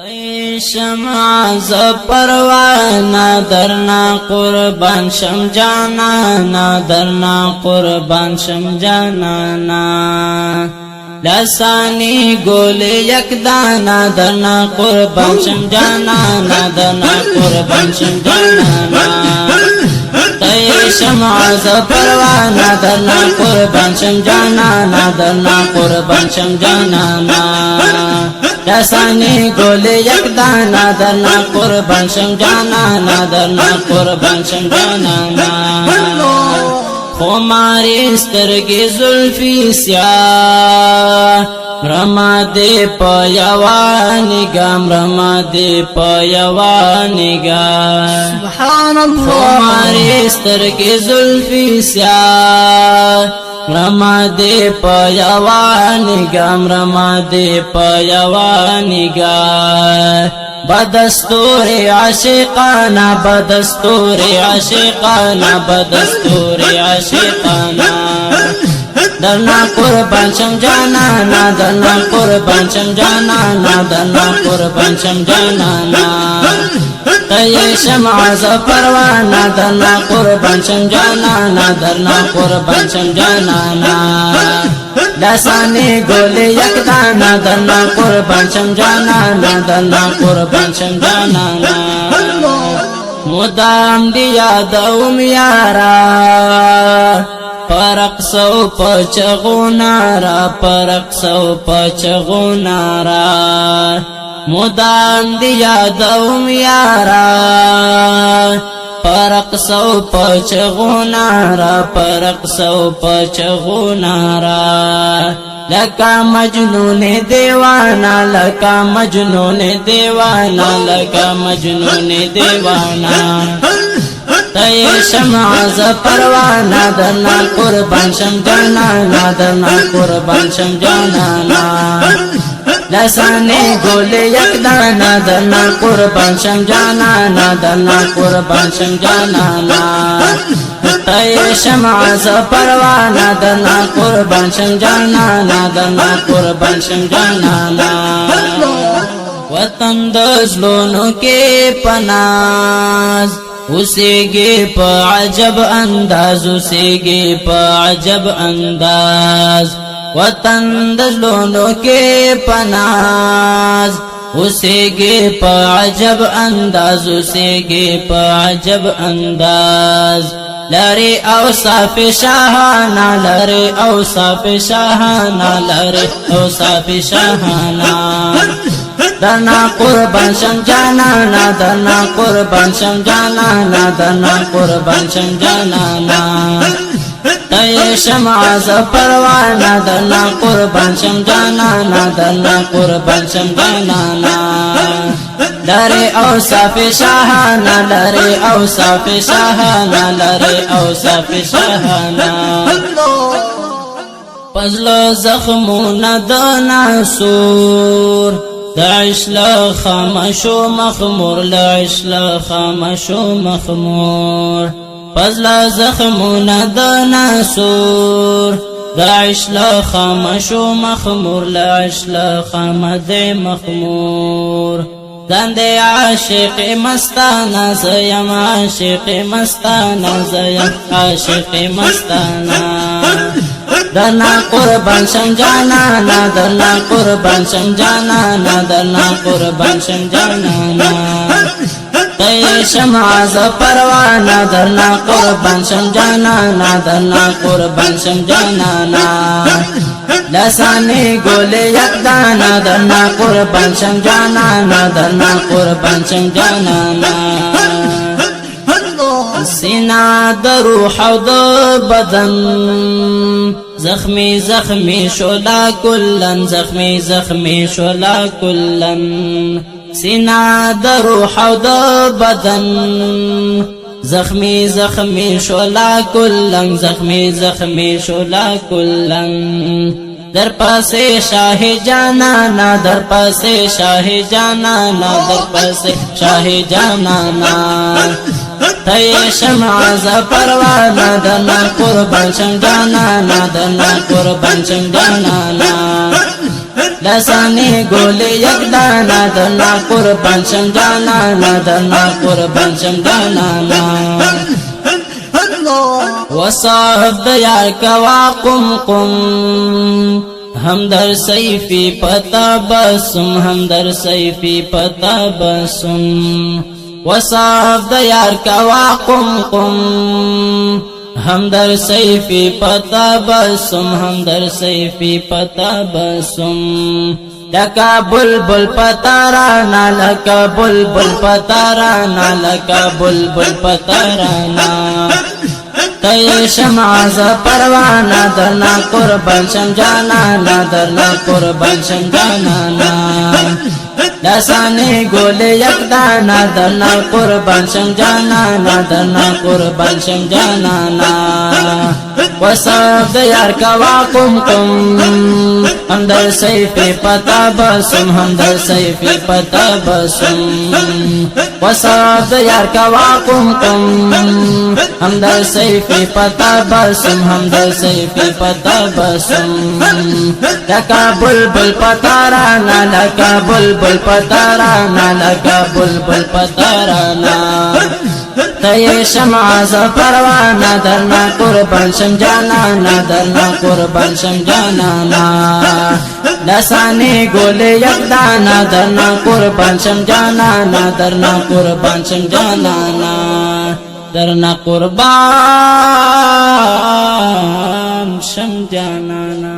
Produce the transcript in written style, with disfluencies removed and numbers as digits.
ای شمع ز پروانه درنا قربان شم جانانا درنا قربان شم جانانا لسانی گل یک دانا درنا قربان شم جانانا درنا قربان شم جانانا ای شمع ز پروانه درنا قربان شم جانانا درنا قربان شم جانانا لسانی گل یک دانا درنا قربان شم جانانا درنا قربان شم جانانا خماری سترگی زلفی سیاه رما دے پیوانگام رما دے پیوانگام سبحان اللہ خماری سترگی زلفی سیاه رما دے پیوانگام رما دے پیوانگام بدستور عاشقانا بدستور عاشقانا بدستور عاشقانا درنا قربان شم جانانا درنا قربان شم جانانا درنا قربان شم جانانا ای شمع ز پروانه درنا قربان شم جانانا درنا قربان شم جانانا لسانی گل یک دانا درنا قربان شم جانانا درنا قربان شم جانانا مدام دی یادوم یارا پرق سو پچغونا را پرق سو پچغونا را مدام دی یادوم یارا پرق سو پچغونا را پرق سو پچغونا را لکا مجنون دیوانا لکا مجنون دیوانا لکا مجنون دیوانا ای شمع ز پروانه درنا قربان شم جانانا درنا قربان شم جانانا لسانی گل یک دانا درنا قربان شم جانانا درنا قربان شم جانانا ای شمع ز پروانه درنا قربان شم جانانا درنا قربان شم جانانا وطن دزلونو کے پناز اسیگی پا عجب انداز اسیگی پا عجب انداز وطن دزلونو کے پناز اسیگی پا عجب انداز اسیگی پا عجب انداز لری اوصاف شاہانا لری اوصاف شاہانا لری اوصاف شاہانا درنا قربان شم جانانا درنا قربان شم جانانا درنا قربان شم جانانا ای شمع ز پروانه درنا قربان شم جانانا درنا قربان شم جانانا لری اوصاف شاہانا لری اوصاف شاہانا لری اوصاف شاہانا پزلو زخمون دناسور دعش لخمشو مخمور لعش لخمشو مخمور فضل زخمون دناسور دعش لخمشو مخمور لعش لخمد مخمور زند عاشق مستانا زیم عاشق مستانا زیم عاشق مستانا درنا قربان شم جانانا درنا قربان شم جانانا درنا قربان شم جانانا ای شمع ز پروانه درنا قربان شم جانانا درنا قربان شم جانانا لسانی گل یک دانا درنا قربان شم جانانا درنا قربان شم جانانا سینا در روح و در بدن زخمی زخمی شولا کلن زخمی زخمی شولا کلن سینا در روح و در بدن زخمی زخمی شولا کلن زخمی زخمی شولا کلن در پاس شاہ جانانا در پاس شاہ جانانا در پاس شاہ جانانا ای شمع ز پروانه درنا قربان شم جانانا درنا قربان شم جانانا لسانی گولی یک دانا درنا قربان شم جانانا درنا قربان شم جانانا وصاحب دیار کوا قم قم ہم در سیفی پتا بسم ہم در سیفی پتا بسم وصاحب دیار کوا قم قم ہم در سیفی پتا بسم ہم در سیفی پتا بسم لکا بلبل پتارانا لکا بلبل پتارانا لکا بلبل پتارانا تی شمع ز پروانا درنا قربان شم جانانا درنا قربان شم جانانا لسانی گولی یک دانا درنا قربان شم جانانا درنا قربان شم جانانا وصف دیار کوا قم قم ہم در سیفی پتا بسم ہم در سیفی پتا بسم وصف دیار کوا قم قم ہم در سیفی پتا بسم ہم در سیفی پتا بسم لکا بلبل پتارانا لکا بلبل پتارانا لکا بلبل پتارانا تی شمع ز پروانا درنا قربان شم جانانا درنا قربان شم جانانا لسانی گولی یک دانا درنا قربان شم جانانا درنا قربان شم جانانا درنا قربان شم جانانا